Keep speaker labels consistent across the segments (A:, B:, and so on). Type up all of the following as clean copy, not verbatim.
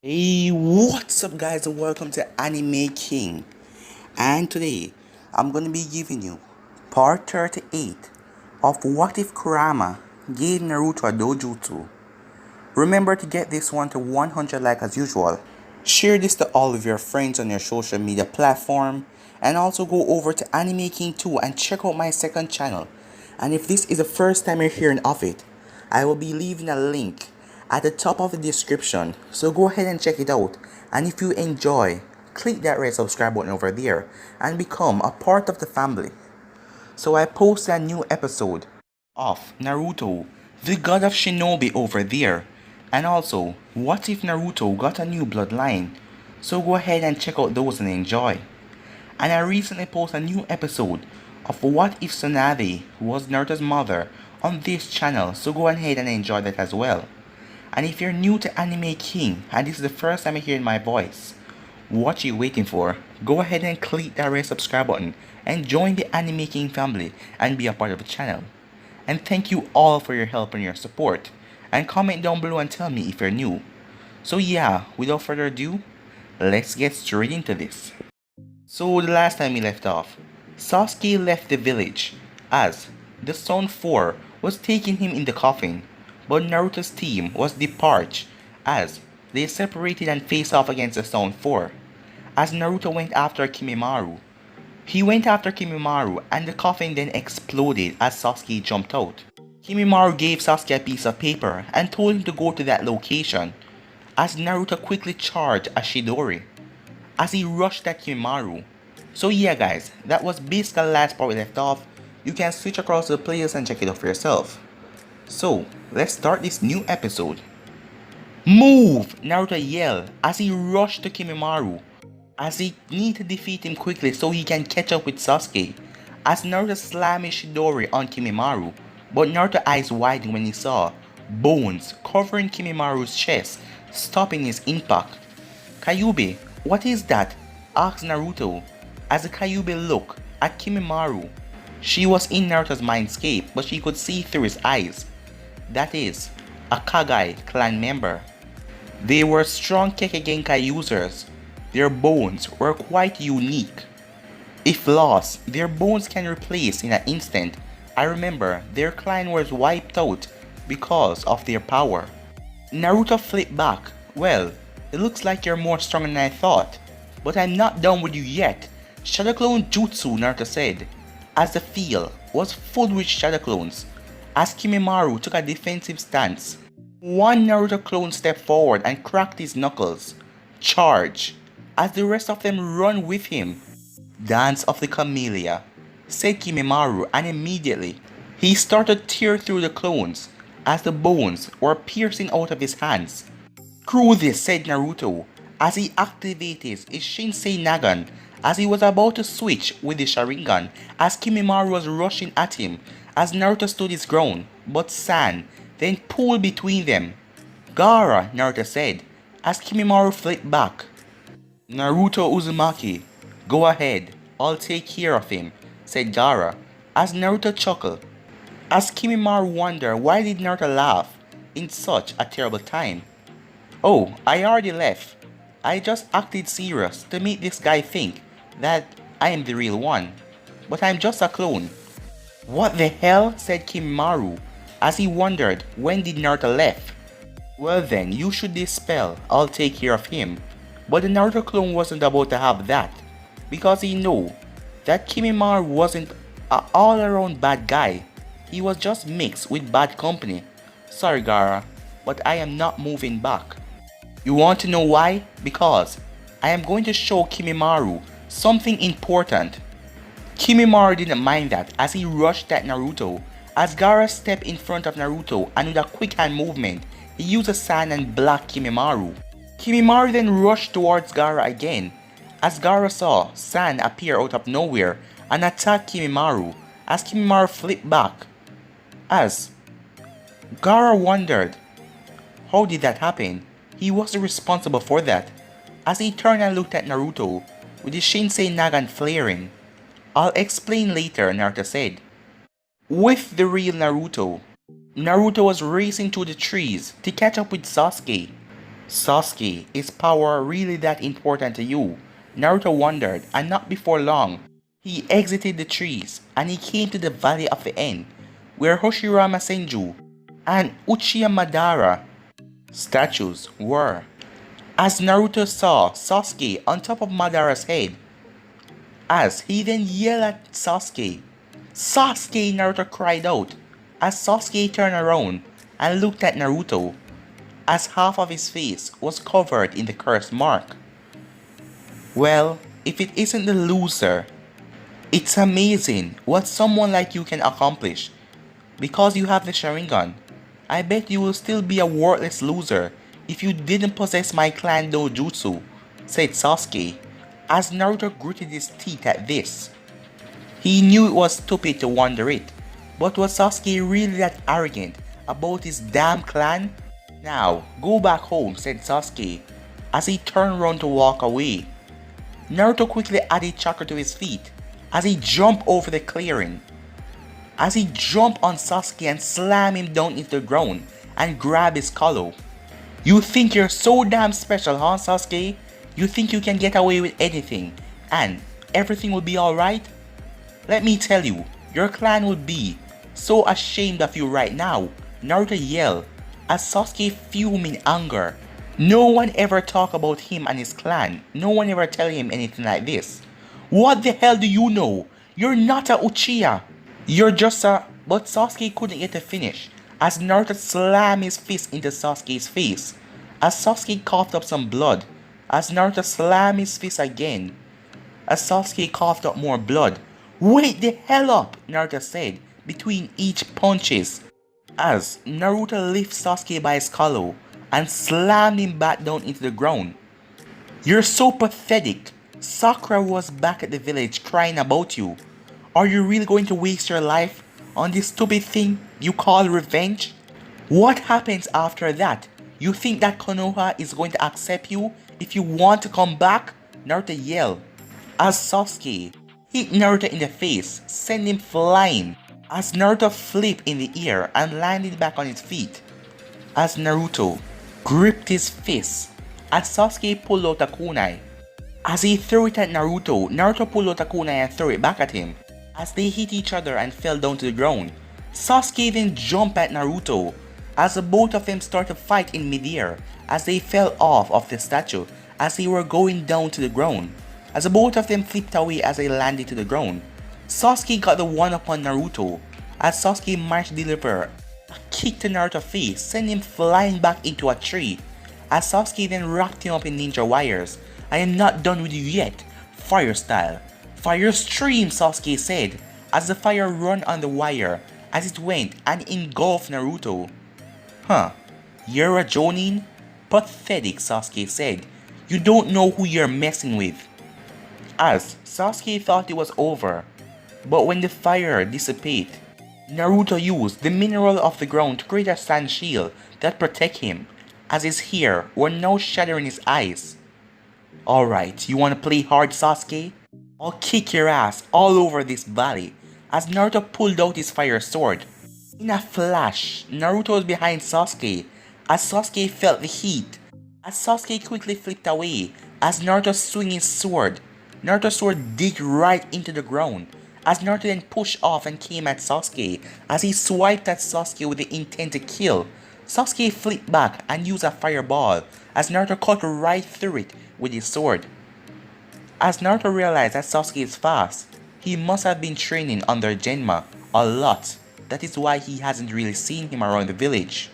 A: Hey, what's up guys and welcome to Anime King. And today I'm gonna be giving you part 38 of What If Kurama gave Naruto a dojutsu. Remember to get this one to 100 like as usual. Share this to all of your friends on your social media platform and also go over to Anime King 2 and check out my second channel. And if this is the first time you're hearing of it, I will be leaving a link at the top of the description, so go ahead and check it out. And if you enjoy, click that red subscribe button over there and become a part of the family. So I posted a new episode of Naruto, the god of shinobi over there. And also, what if Naruto got a new bloodline? So go ahead and check out those and enjoy. And I recently posted a new episode of What If Tsunade was Naruto's mother on this channel, so go ahead and enjoy that as well. And if you're new to Anime King and this is the first time you're hearing my voice, what are you waiting for? Go ahead and click that red subscribe button and join the Anime King family and be a part of the channel. And thank you all for your help and your support. And comment down below and tell me if you're new. So yeah, without further ado, let's get straight into this. So the last time we left off, Sasuke left the village as the Stone 4 was taking him in the coffin, but Naruto's team was departed as they separated and faced off against the Stone 4. As Naruto went after Kimimaro, he went after Kimimaro and the coffin then exploded as Sasuke jumped out. Kimimaro gave Sasuke a piece of paper and told him to go to that location as Naruto quickly charged a Shidori as he rushed at Kimimaro. So yeah guys, that was basically the last part we left off. You can switch across to the playlist and check it out for yourself. So let's start this new episode. Move! Naruto yelled as he rushed to Kimimaro as he needed to defeat him quickly so he can catch up with Sasuke. As Naruto slammed his Shidori on Kimimaro, but Naruto's eyes widened when he saw bones covering Kimimaru's chest, stopping his impact. Kyuubi, what is that? Asked Naruto as the Kyuubi looked at Kimimaro. She was in Naruto's mindscape, but she could see through his eyes. That is, a Kagai clan member. They were strong Kekkei users. Their bones were quite unique. If lost, their bones can replace in an instant. I remember their clan was wiped out because of their power. Naruto flipped back. Well, it looks like you're more strong than I thought. But I'm not done with you yet. Shadow Clone Jutsu, Naruto said, as the field was full with shadow clones. As Kimimaro took a defensive stance, one Naruto clone stepped forward and cracked his knuckles. Charge! As the rest of them run with him. Dance of the Camellia, said Kimimaro, and immediately he started to tear through the clones as the bones were piercing out of his hands. Screw this, said Naruto as he activated his Shinsei Nagan as he was about to switch with the Sharingan as Kimimaro was rushing at him as Naruto stood his ground, but San then pulled between them. Gaara, Naruto said as Kimimaro flipped back. Naruto Uzumaki, go ahead, I'll take care of him, said Gaara as Naruto chuckled. As Kimimaro wondered why did Naruto laugh in such a terrible time. Oh, I already left. I just acted serious to make this guy think that I am the real one. But I'm just a clone. What the hell? Said Kimimaro as he wondered when did Naruto left. Well then, you should dispel, I'll take care of him. But the Naruto clone wasn't about to have that, because he knew that Kimimaro wasn't an all-around bad guy. He was just mixed with bad company. Sorry Gaara, but I am not moving back. You want to know why? Because I am going to show Kimimaro something important. Kimimaro didn't mind that as he rushed at Naruto, as Gaara stepped in front of Naruto and with a quick hand movement, he used a sand and blocked Kimimaro. Kimimaro then rushed towards Gaara again, as Gaara saw San appear out of nowhere and attack Kimimaro, as Kimimaro flipped back. As Gaara wondered, how did that happen? He wasn't responsible for that, as he turned and looked at Naruto, with his Shinsei Nagan flaring. I'll explain later, Naruto said. With the real Naruto, Naruto was racing through the trees to catch up with Sasuke. Sasuke, is power really that important to you? Naruto wondered, and not before long, he exited the trees and he came to the Valley of the End, where Hoshirama Senju and Uchiha Madara statues were. As Naruto saw Sasuke on top of Madara's head, as he then yelled at Sasuke, "Sasuke!" Naruto cried out, as Sasuke turned around and looked at Naruto, as half of his face was covered in the curse mark. Well, if it isn't the loser, it's amazing what someone like you can accomplish. Because you have the Sharingan, I bet you will still be a worthless loser if you didn't possess my clan dojutsu, said Sasuke, as Naruto gritted his teeth at this. He knew it was stupid to wonder it, but was Sasuke really that arrogant about his damn clan? Now, go back home, said Sasuke, as he turned around to walk away. Naruto quickly added chakra to his feet, as he jumped over the clearing. As he jumped on Sasuke and slammed him down into the ground and grabbed his collar. You think you're so damn special, huh, Sasuke? You think you can get away with anything and everything will be alright? Let me tell you, your clan will be so ashamed of you right now, Naruto yelled, as Sasuke fumed in anger. No one ever talk about him and his clan. No one ever tell him anything like this. What the hell do you know? You're not a Uchiha. You're just a... But Sasuke couldn't get a finish, as Naruto slammed his fist into Sasuke's face, as Sasuke coughed up some blood, as Naruto slammed his fist again, as Sasuke coughed up more blood. Wait the hell up, Naruto said, between each punches, as Naruto lifted Sasuke by his collar and slammed him back down into the ground. You're so pathetic. Sakura was back at the village crying about you. Are you really going to waste your life on this stupid thing you call revenge? What happens after that? You think that Konoha is going to accept you if you want to come back? Naruto yelled, as Sasuke hit Naruto in the face, sending him flying, as Naruto flipped in the air and landed back on his feet, as Naruto gripped his fist, as Sasuke pulled out a kunai. As he threw it at Naruto, Naruto pulled out a kunai and threw it back at him, as they hit each other and fell down to the ground. Sasuke then jumped at Naruto, as the both of them started to fight in midair, as they fell off of the statue, as they were going down to the ground, as the both of them flipped away as they landed to the ground. Sasuke got the one upon Naruto, as Sasuke managed to deliver a kick to Naruto's face, sending him flying back into a tree, as Sasuke then wrapped him up in ninja wires. I am not done with you yet, fire style. Fire stream, Sasuke said, as the fire ran on the wire as it went and engulfed Naruto. Huh, you're a Jonin? Pathetic, Sasuke said. You don't know who you're messing with. As Sasuke thought it was over, but when the fire dissipated, Naruto used the mineral of the ground to create a sand shield that protect him, as his hair were now shadowing his eyes. Alright, you wanna play hard, Sasuke? I'll kick your ass all over this valley, as Naruto pulled out his fire sword. In a flash, Naruto was behind Sasuke, as Sasuke felt the heat, as Sasuke quickly flipped away, as Naruto swung his sword. Naruto's sword digged right into the ground, as Naruto then pushed off and came at Sasuke, as he swiped at Sasuke with the intent to kill. Sasuke flipped back and used a fireball, as Naruto cut right through it with his sword. As Naruto realized that Sasuke is fast, he must have been training under Genma a lot. That is why he hasn't really seen him around the village.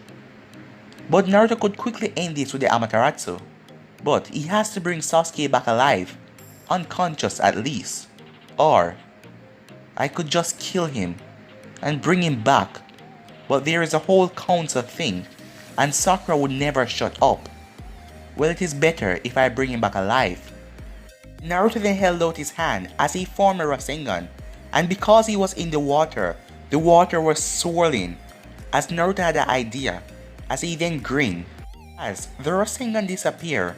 A: But Naruto could quickly end this with the Amaterasu. But he has to bring Sasuke back alive, unconscious at least. Or I could just kill him and bring him back. But there is a whole council thing, and Sakura would never shut up. Well, it is better if I bring him back alive. Naruto then held out his hand as he formed a Rasengan, and because he was in the water was swirling, as Naruto had an idea, as he then grinned. As the Rasengan disappeared,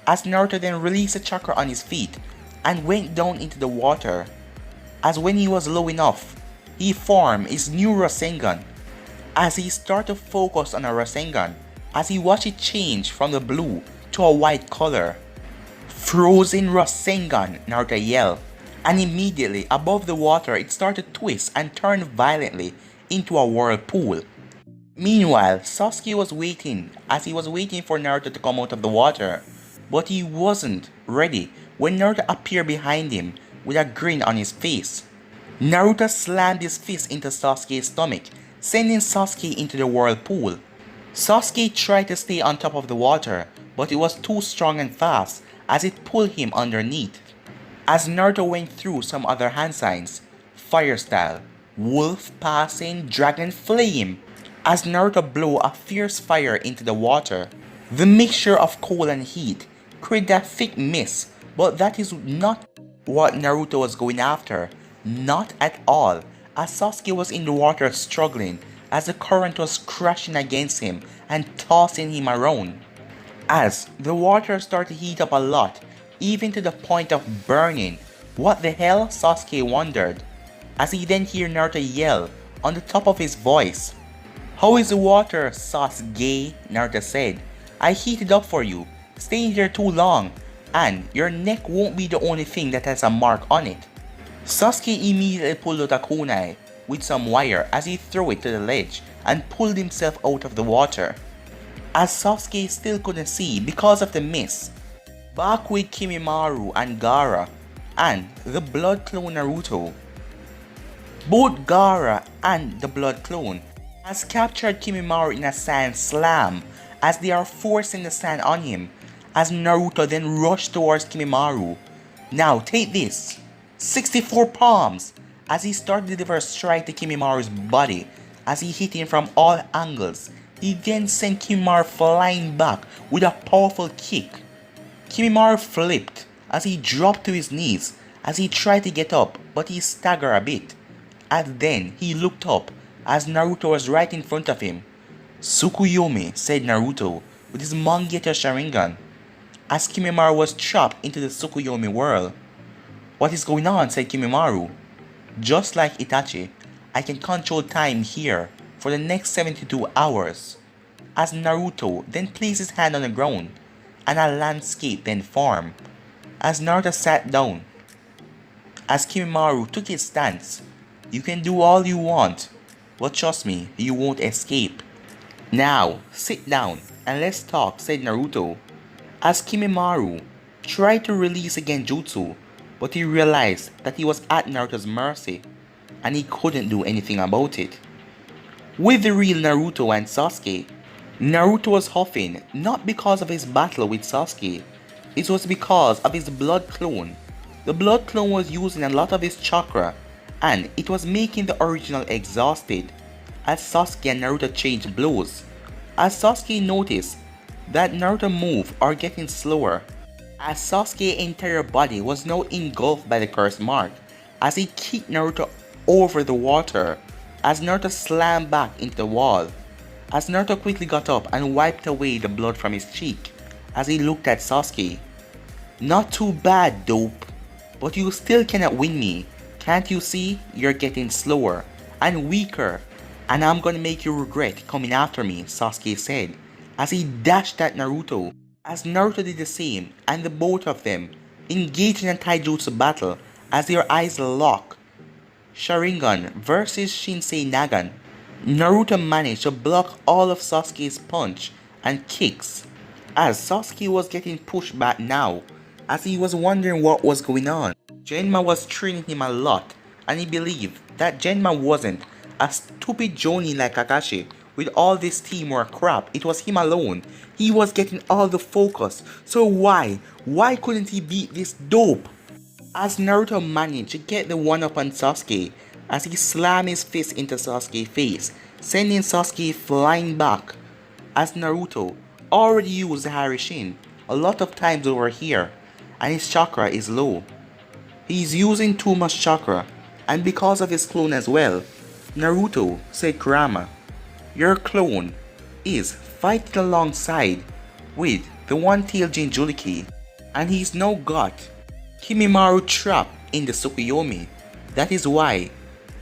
A: as Naruto then released the chakra on his feet and went down into the water, as when he was low enough, he formed his new Rasengan. As he started to focus on a Rasengan, as he watched it change from the blue to a white color. "Frozen Rasengan," Naruto yelled, and immediately above the water it started to twist and turn violently into a whirlpool. Meanwhile, Sasuke was waiting as he was waiting for Naruto to come out of the water, but he wasn't ready when Naruto appeared behind him with a grin on his face. Naruto slammed his fist into Sasuke's stomach, sending Sasuke into the whirlpool. Sasuke tried to stay on top of the water, but it was too strong and fast as it pulled him underneath. As Naruto went through some other hand signs, fire style, wolf passing, dragon flame, as Naruto blew a fierce fire into the water. The mixture of cold and heat created a thick mist, but that is not what Naruto was going after. Not at all, as Sasuke was in the water struggling as the current was crashing against him and tossing him around. As the water started to heat up a lot, even to the point of burning. What the hell? Sasuke wondered, as he then heard Naruto yell on the top of his voice. "How is the water, Sasuke?" Naruto said. "I heated up for you. Staying here too long, and your neck won't be the only thing that has a mark on it." Sasuke immediately pulled out a kunai with some wire as he threw it to the ledge and pulled himself out of the water. As Sasuke still couldn't see because of the mist, back with Kimimaro and Gaara and the blood clone Naruto. Both Gaara and the blood clone has captured Kimimaro in a sand slam as they are forcing the sand on him, as Naruto then rushed towards Kimimaro. "Now take this! 64 palms!" as he started to deliver a strike to Kimimaro's body as he hit him from all angles. He then sent Kimimaro flying back with a powerful kick. Kimimaro flipped as he dropped to his knees as he tried to get up, but he staggered a bit. And then he looked up as Naruto was right in front of him. "Tsukuyomi," said Naruto with his Mangekyou Sharingan, as Kimimaro was trapped into the Tsukuyomi whirl. "What is going on?" said Kimimaro. "Just like Itachi, I can control time here for the next 72 hours. As Naruto then placed his hand on the ground, and a landscape then formed. As Naruto sat down, as Kimimaro took his stance. "You can do all you want, but trust me, you won't escape. Now, sit down and let's talk," said Naruto, as Kimimaro tried to release a genjutsu, but he realized that he was at Naruto's mercy, and he couldn't do anything about it. With the real Naruto and Sasuke, Naruto was huffing not because of his battle with Sasuke, it was because of his blood clone. The blood clone was using a lot of his chakra, and it was making the original exhausted. As Sasuke and Naruto changed blows, as Sasuke noticed that Naruto's moves are getting slower, as Sasuke's entire body was now engulfed by the curse mark, as he kicked Naruto over the water, as Naruto slammed back into the wall, as Naruto quickly got up and wiped away the blood from his cheek, as he looked at Sasuke. "Not too bad, dope, but you still cannot win me. Can't you see? You're getting slower and weaker, and I'm gonna make you regret coming after me," Sasuke said, as he dashed at Naruto, as Naruto did the same, and the both of them engaged in a taijutsu battle as their eyes locked. Sharingan versus Shinsei Nagan. Naruto managed to block all of Sasuke's punch and kicks, as Sasuke was getting pushed back now, as he was wondering what was going on. Genma was training him a lot, and he believed that Genma wasn't a stupid Jonin like Kakashi. With all this teamwork crap, it was him alone. He was getting all the focus, so why couldn't he beat this dope? As Naruto managed to get the one-up on Sasuke, as he slammed his fist into Sasuke's face, sending Sasuke flying back, as Naruto already used the Harishin a lot of times over here, and his chakra is low. He's using too much chakra, and because of his clone as well. Naruto said Kurama, "Your clone is fighting alongside with the one-tailed Jinchuriki, and he's now got Kimimaro trapped in the Tsukuyomi. That is why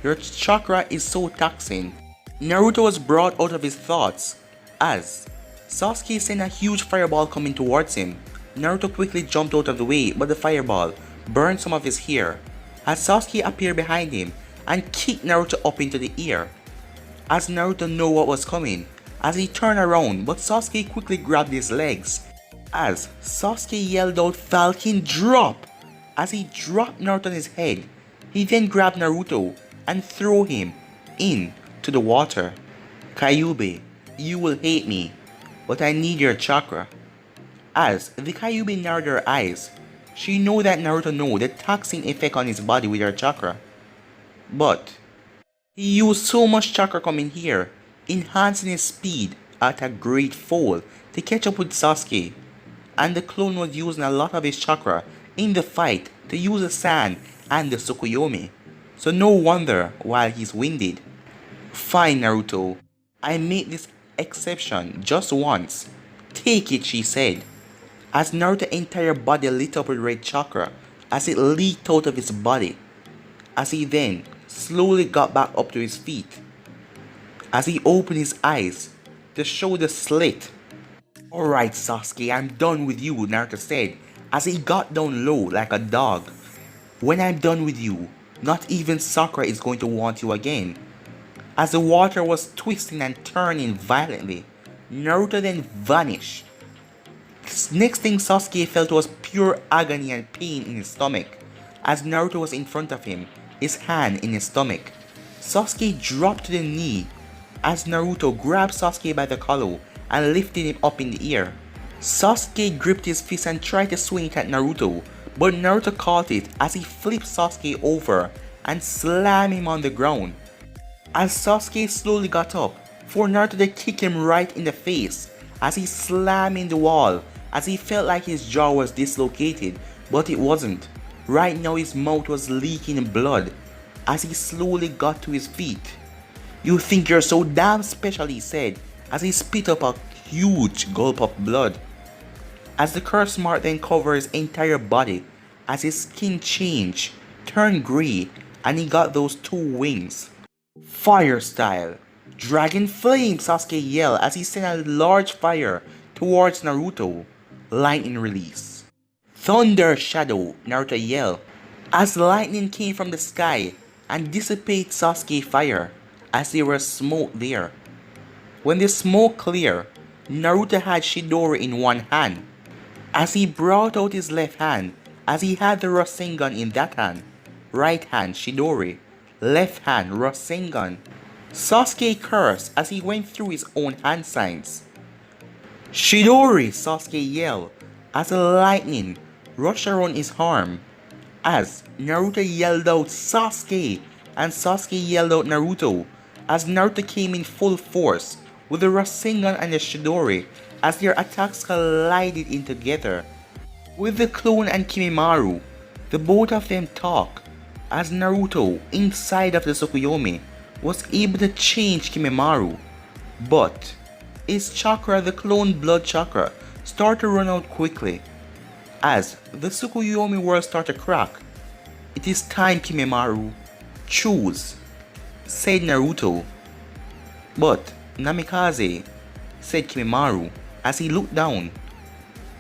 A: your chakra is so taxing." Naruto was brought out of his thoughts as Sasuke sent a huge fireball coming towards him. Naruto quickly jumped out of the way, but the fireball burned some of his hair as Sasuke appeared behind him and kicked Naruto up into the air. As Naruto knew what was coming, as he turned around, but Sasuke quickly grabbed his legs. As Sasuke yelled out Falcon drop! As he dropped Naruto on his head, he then grabbed Naruto and threw him into the water. Kyuubi, you will hate me, but I need your chakra. As the Kyuubi narrowed her eyes, she knew that Naruto knew the toxin effect on his body with her chakra. But he used so much chakra coming here, enhancing his speed at a great fold to catch up with Sasuke. And the clone was using a lot of his chakra in the fight to use the sand and the Tsukuyomi. So no wonder why he's winded. Fine Naruto, I made this exception just once. Take it, she said. As Naruto's entire body lit up with red chakra as it leaked out of his body. As he then slowly got back up to his feet. As he opened his eyes, the shoulder slit. Alright Sasuke, I'm done with you, Naruto said as he got down low like a dog. When I'm done with you, not even Sakura is going to want you again. As the water was twisting and turning violently, Naruto then vanished. Next thing Sasuke felt was pure agony and pain in his stomach. As Naruto was in front of him, his hand in his stomach. Sasuke dropped to the knee as Naruto grabbed Sasuke by the collar and lifted him up in the air. Sasuke gripped his fist and tried to swing it at Naruto, but Naruto caught it as he flipped Sasuke over and slammed him on the ground. As Sasuke slowly got up, for Naruto to kick him right in the face as he slammed in the wall as he felt like his jaw was dislocated, but it wasn't. Right now his mouth was leaking blood as he slowly got to his feet. You think you're so damn special, he said as he spit up a huge gulp of blood. As the curse mark then covered his entire body as his skin changed, turned grey, and he got those two wings. Fire style. Dragon flame, Sasuke yelled as he sent a large fire towards Naruto. Lightning release. Thunder shadow, Naruto yelled as lightning came from the sky and dissipated Sasuke fire as there was smoke there. When the smoke cleared, Naruto had Chidori in one hand. As he brought out his left hand, as he had the Rasengan in that hand. Right hand Chidori, left hand Rasengan. Sasuke cursed as he went through his own hand signs. Chidori, Sasuke yelled as the lightning rushed around his arm. As Naruto yelled out Sasuke and Sasuke yelled out Naruto as Naruto came in full force with the Rasengan and the Chidori as their attacks collided in together. With the clone and Kimimaro, the both of them talked as Naruto inside of the Tsukuyomi was able to change Kimimaro, but his chakra, the clone blood chakra, started to run out quickly. As the Tsukuyomi world started to crack. It is time, Kimimaro. Choose, said Naruto. But Namikaze, said Kimimaro as he looked down.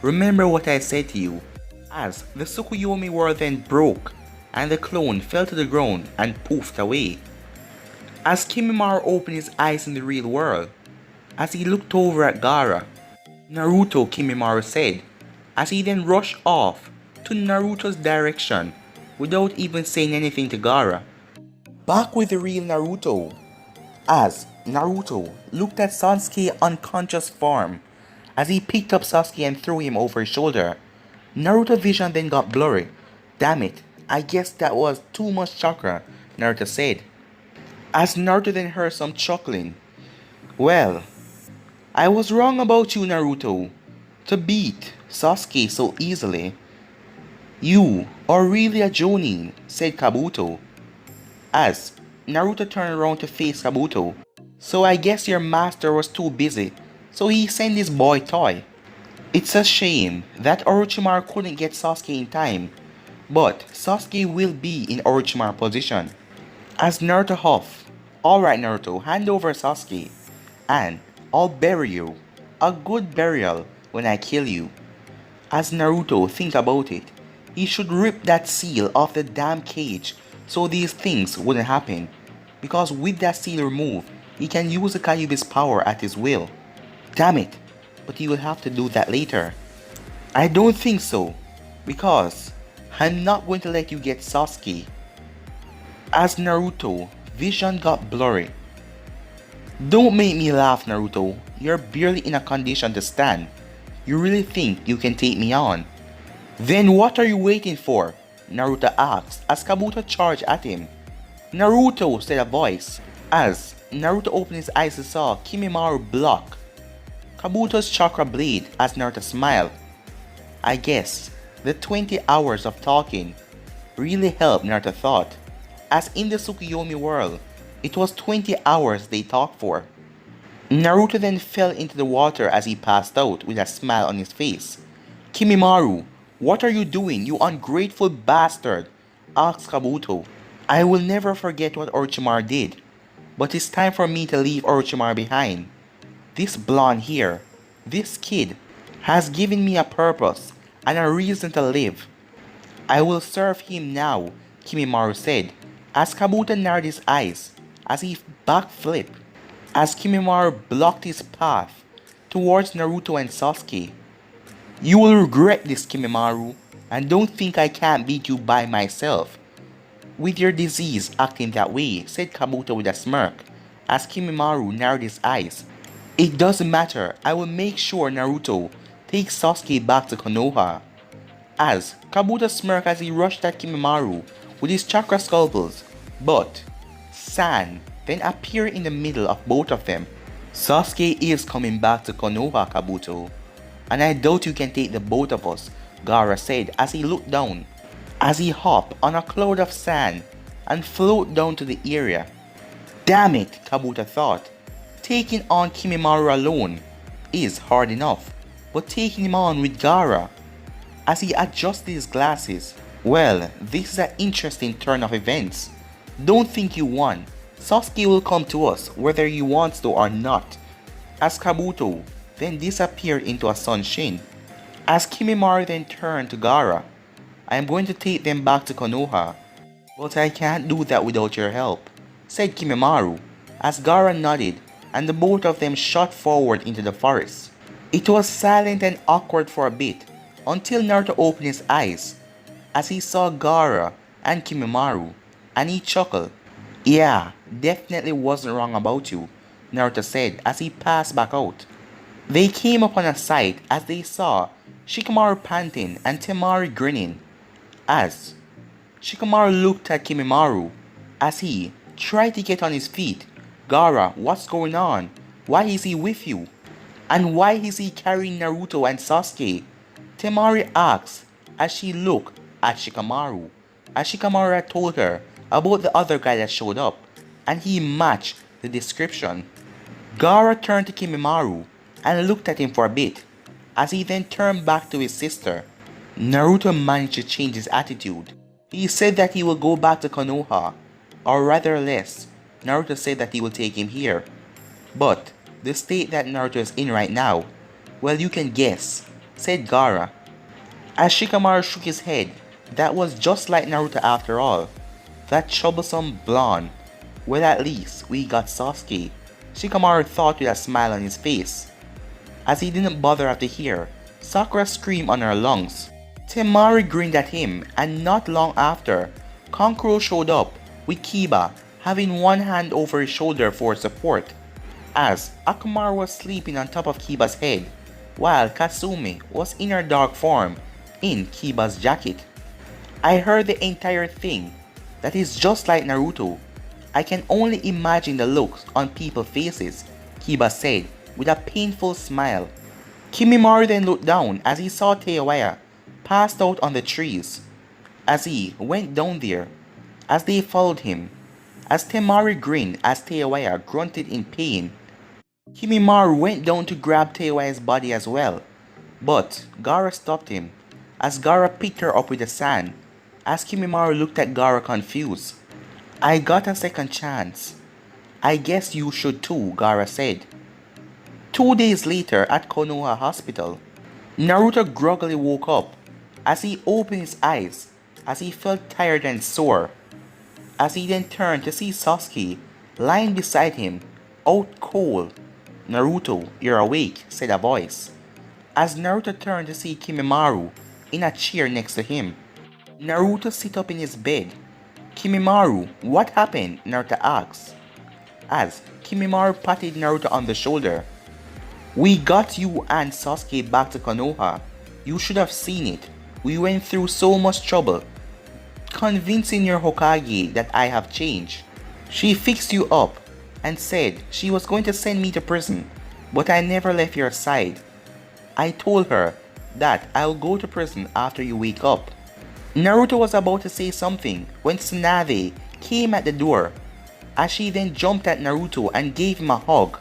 A: Remember what I said to you. As the Tsukuyomi world then broke and the clone fell to the ground and poofed away. As Kimimaro opened his eyes in the real world, as he looked over at Gaara, Naruto, Kimimaro said, as he then rushed off to Naruto's direction without even saying anything to Gaara. Back with the real Naruto, as Naruto looked at Sasuke's unconscious form as he picked up Sasuke and threw him over his shoulder. Naruto's vision then got blurry. Damn it, I guess that was too much chakra, Naruto said. As Naruto then heard some chuckling. Well, I was wrong about you, Naruto. To beat Sasuke so easily. You are really a Jonin, said Kabuto. As Naruto turned around to face Kabuto. So I guess your master was too busy, so he sent his boy toy. It's a shame that Orochimaru couldn't get Sasuke in time, but Sasuke will be in Orochimaru's position. As Naruto huffed, alright Naruto, hand over Sasuke, and I'll bury you. A good burial when I kill you. As Naruto think about it, he should rip that seal off the damn cage so these things wouldn't happen. Because with that seal removed, he can use the Kyuubi's power at his will. Damn it, but he will have to do that later. I don't think so, because I'm not going to let you get Sasuke. As Naruto, vision got blurry. Don't make me laugh, Naruto. You're barely in a condition to stand. You really think you can take me on? Then what are you waiting for? Naruto asked as Kabuto charged at him. Naruto, said a voice, as Naruto opened his eyes and saw Kimimaro block Kabuto's chakra blade as Naruto smiled. I guess the 20 hours of talking really helped, Naruto thought, as in the Tsukuyomi world, it was 20 hours they talked for. Naruto then fell into the water as he passed out with a smile on his face. Kimimaro, what are you doing, you ungrateful bastard? Asked Kabuto. I will never forget what Orochimaru did, but it's time for me to leave Orochimaru behind. This blonde here, this kid, has given me a purpose and a reason to live. I will serve him now, Kimimaro said, as Kabuto narrowed his eyes as he backflipped, as Kimimaro blocked his path towards Naruto and Sasuke. You will regret this, Kimimaro, and don't think I can't beat you by myself. With your disease acting that way, said Kabuto with a smirk, as Kimimaro narrowed his eyes. It doesn't matter, I will make sure Naruto takes Sasuke back to Konoha. As Kabuto smirked as he rushed at Kimimaro with his chakra scalpels, but San then appeared in the middle of both of them. Sasuke is coming back to Konoha, Kabuto, and I doubt you can take the both of us, Gaara said as he looked down, as he hopped on a cloud of sand and floated down to the area. Damn it, Kabuto thought. Taking on Kimimaro alone is hard enough, but taking him on with Gaara, as he adjusted his glasses, well, this is an interesting turn of events. Don't think you won. Sasuke will come to us whether he wants to or not. As Kabuto then disappeared into a sunshin. As Kimimaro then turned to Gaara. I am going to take them back to Konoha, but I can't do that without your help, said Kimimaro, as Gaara nodded and the both of them shot forward into the forest. It was silent and awkward for a bit until Naruto opened his eyes as he saw Gaara and Kimimaro, and he chuckled. Yeah, definitely wasn't wrong about you, Naruto said as he passed back out. They came upon a sight as they saw Shikamaru panting and Temari grinning. As Shikamaru looked at Kimimaro as he tried to get on his feet. Gaara, what's going on? Why is he with you? And why is he carrying Naruto and Sasuke? Temari asked as she looked at Shikamaru, as Shikamaru had told her about the other guy that showed up, and he matched the description. Gaara turned to Kimimaro and looked at him for a bit, as he then turned back to his sister. Naruto managed to change his attitude. He said that he will go back to Konoha, or rather less, Naruto said that he will take him here. But the state that Naruto is in right now, well, you can guess, said Gaara. As Shikamaru shook his head, that was just like Naruto after all. That troublesome blonde. Well, at least we got Sasuke, Shikamaru thought with a smile on his face, as he didn't bother to hear Sakura scream on her lungs. Temari grinned at him, and not long after, Kankuro showed up with Kiba having one hand over his shoulder for support, as Akamaru was sleeping on top of Kiba's head, while Kasumi was in her dark form in Kiba's jacket. I heard the entire thing. That is just like Naruto. I can only imagine the looks on people's faces, Kiba said with a painful smile. Kimimaro then looked down as he saw Teiwaya passed out on the trees. As he went down there, as they followed him, as Temari grinned as Teiwaya grunted in pain. Kimimaro went down to grab Teiwaya's body as well, but Gaara stopped him, as Gaara picked her up with the sand, as Kimimaro looked at Gaara confused. I got a second chance. I guess you should too, Gaara said. 2 days later at Konoha Hospital, Naruto groggily woke up as he opened his eyes as he felt tired and sore. As he then turned to see Sasuke lying beside him, out cold. "Naruto, you're awake," said a voice. As Naruto turned to see Kimimaro in a chair next to him, Naruto sit up in his bed. "Kimimaro, what happened?" Naruto asks. As Kimimaro patted Naruto on the shoulder. "We got you and Sasuke back to Konoha. You should have seen it. We went through so much trouble convincing your Hokage that I have changed. She fixed you up and said she was going to send me to prison, but I never left your side. I told her that I'll go to prison after you wake up." Naruto was about to say something when Tsunade came at the door, as she then jumped at Naruto and gave him a hug.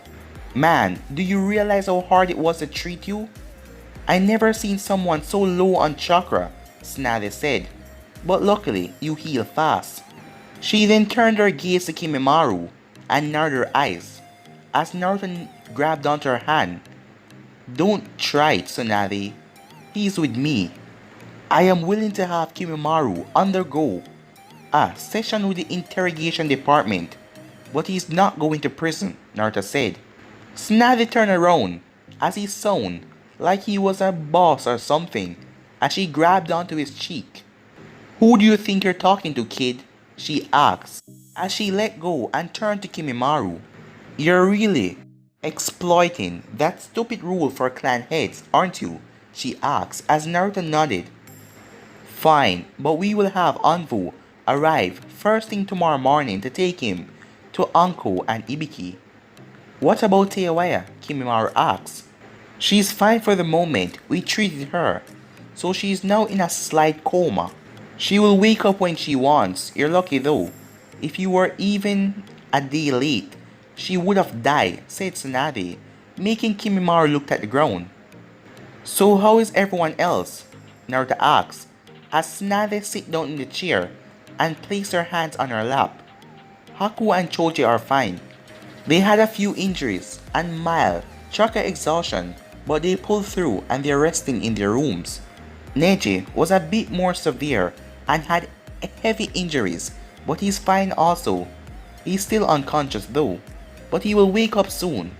A: "Man, do you realize how hard it was to treat you? I never seen someone so low on chakra," Tsunade said, "but luckily you heal fast." She then turned her gaze to Kimimaro and narrowed her eyes as Naruto grabbed onto her hand. "Don't try it, Tsunade. He's with me. I am willing to have Kimimaro undergo a session with the interrogation department, but he's not going to prison," Naruto said. Tsunade turned around as he sounded like he was a boss or something as she grabbed onto his cheek. "Who do you think you're talking to, kid?" she asked as she let go and turned to Kimimaro. "You're really exploiting that stupid rule for clan heads, aren't you?" she asked as Naruto nodded. "Fine, but we will have Anvu arrive first thing tomorrow morning to take him to Anko and Ibiki." "What about Teiwaya?" Kimimaro asked. "She's fine for the moment. We treated her, so she's now in a slight coma. She will wake up when she wants. You're lucky though. If you were even a day late, she would have died," said Tsunade, making Kimimaro look at the ground. "So how is everyone else?" Naruto asked as Tsunade sit down in the chair and placed her hands on her lap. "Haku and Choji are fine. They had a few injuries and mild chakra exhaustion, but they pulled through and they're resting in their rooms. Neji was a bit more severe and had heavy injuries, but he's fine also. He's still unconscious though, but he will wake up soon.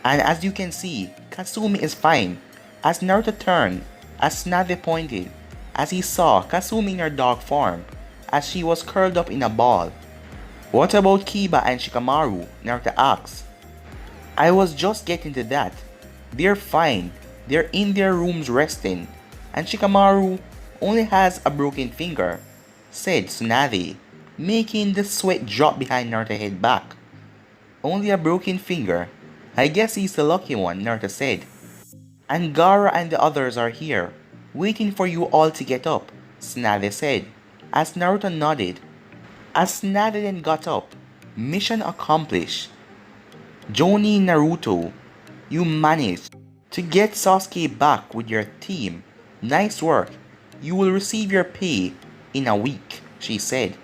A: And as you can see, Kasumi is fine." As Naruto turned, as Tsunade pointed, as he saw Kasumi in her dog form, as she was curled up in a ball. "What about Kiba and Shikamaru?" Naruto asked. "I was just getting to that. They're fine. They're in their rooms resting, and Shikamaru only has a broken finger," said Tsunade, making the sweat drop behind Naruto's head back. "Only a broken finger? I guess he's the lucky one," Naruto said. "And Gaara and the others are here, waiting for you all to get up," Tsunade said, as Naruto nodded. As Tsunade then got up, mission accomplished. "Joni Naruto, you managed to get Sasuke back with your team. Nice work. You will receive your pay in a week," she said.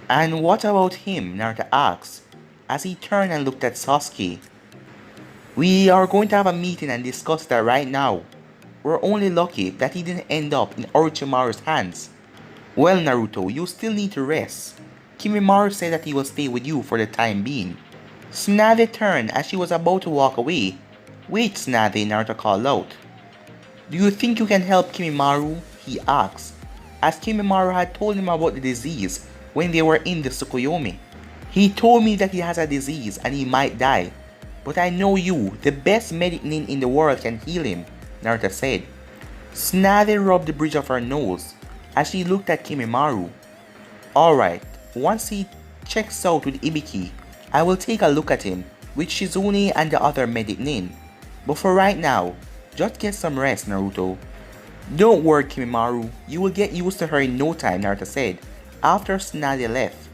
A: "And what about him?" Naruto asked as he turned and looked at Sasuke. "We are going to have a meeting and discuss that right now. We're only lucky that he didn't end up in Orochimaru's hands." "Well, Naruto, you still need to rest. Kimimaro said that he will stay with you for the time being." Tsunade turned as she was about to walk away. "Wait, Tsunade," Naruto called out. "Do you think you can help Kimimaro?" he asked, as Kimimaro had told him about the disease when they were in the Tsukuyomi. "He told me that he has a disease and he might die, but I know you, the best medic nin in the world, can heal him," Naruto said. Tsunade rubbed the bridge of her nose as she looked at Kimimaro. "Alright, once he checks out with Ibiki, I will take a look at him with Shizune and the other medic nin. But for right now, just get some rest, Naruto." "Don't worry, Kimimaro, you will get used to her in no time," Naruto said, after Tsunade left.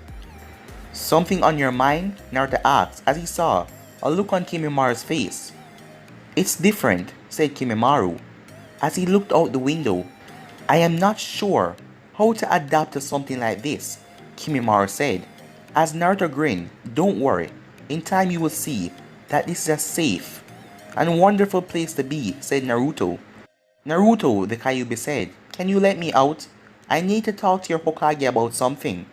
A: "Something on your mind?" Naruto asked as he saw a look on Kimimaro's face. "It's different," said Kimimaro, as he looked out the window. "I am not sure how to adapt to something like this," Kimimaro said, as Naruto grinned. "Don't worry, in time you will see that this is a safe and wonderful place to be, said Naruto. Naruto, the Kyuubi said, can you let me out? I need to talk to your Hokage about something.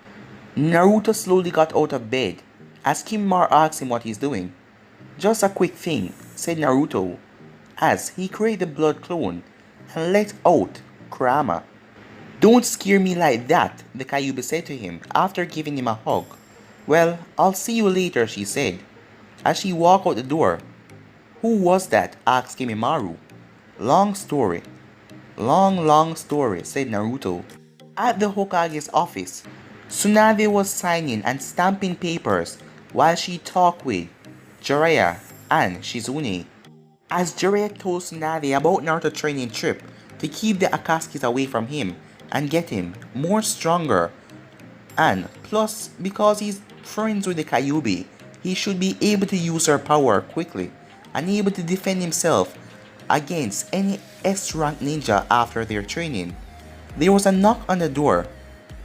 A: Naruto slowly got out of bed as Kimimaro asked him what he's doing. Just a quick thing, said Naruto, as he created the blood clone and let out Kurama. Don't scare me like that, the Kyuubi said to him after giving him a hug. Well, I'll see you later, she said, as she walked out the door. Who was that? Asked Kimimaro. Long story. Long story, said Naruto. At the Hokage's office, Tsunade was signing and stamping papers while she talked with Jiraiya and Shizune. As Jiraiya told Tsunade about Naruto's training trip to keep the Akatsuki's away from him and get him more stronger, and plus because he's friends with the Kyuubi, he should be able to use her power quickly and able to defend himself against any S-rank ninja after their training. There was a knock on the door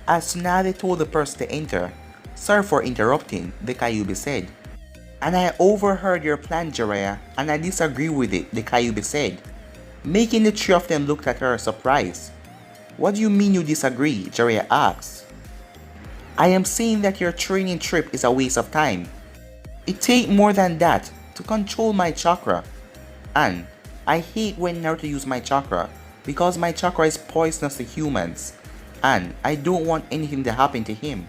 A: as Tsunade told the person to enter. Sorry for interrupting, the Kyuubi said. And I overheard your plan, Jiraiya, and I disagree with it, the Kyuubi said, making the three of them look at her surprised. What do you mean you disagree? Jiraiya asked. I am saying that your training trip is a waste of time. It takes more than that to control my chakra. And I hate when Naruto uses my chakra because my chakra is poisonous to humans and I don't want anything to happen to him.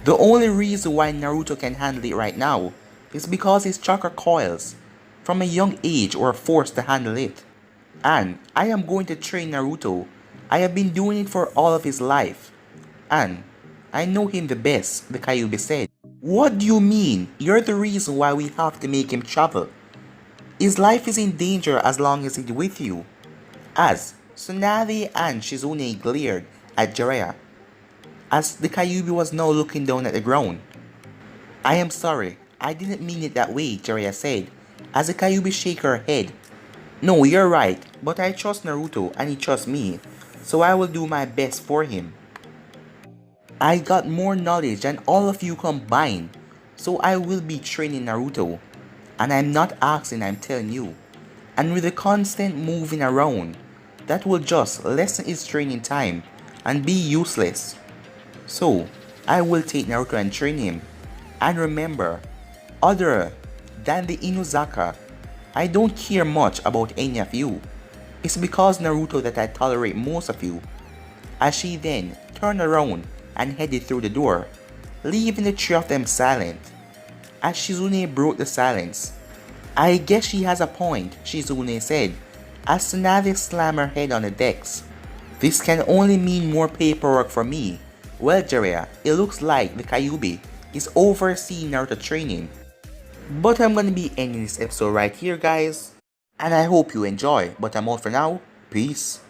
A: The only reason why Naruto can handle it right now is because his chakra coils from a young age were forced to handle it. And I am going to train Naruto. I have been doing it for all of his life. And I know him the best, the Kyuubi said. What do you mean? You're the reason why we have to make him travel. His life is in danger as long as he's with you. As Tsunade and Shizune glared at Jiraiya, as the Kyuubi was now looking down at the ground. I am sorry, I didn't mean it that way, Jiraiya said, as the Kyuubi shook her head. No, you're right, but I trust Naruto and he trusts me, so I will do my best for him. I got more knowledge than all of you combined, so I will be training Naruto. And I'm not asking, I'm telling you. And with the constant moving around, that will just lessen his training time and be useless. So, I will take Naruto and train him. And remember, other than the Inuzaka, I don't care much about any of you. It's because Naruto that I tolerate most of you. As she then turned around and headed through the door, leaving the three of them silent. As Shizune broke the silence. I guess she has a point, Shizune said, as Tsunade slammed her head on the decks. This can only mean more paperwork for me. Well, Jiraiya, it looks like the Kyuubi is overseeing Naruto training. But I'm gonna be ending this episode right here, guys. And I hope you enjoy, but I'm out for now. Peace.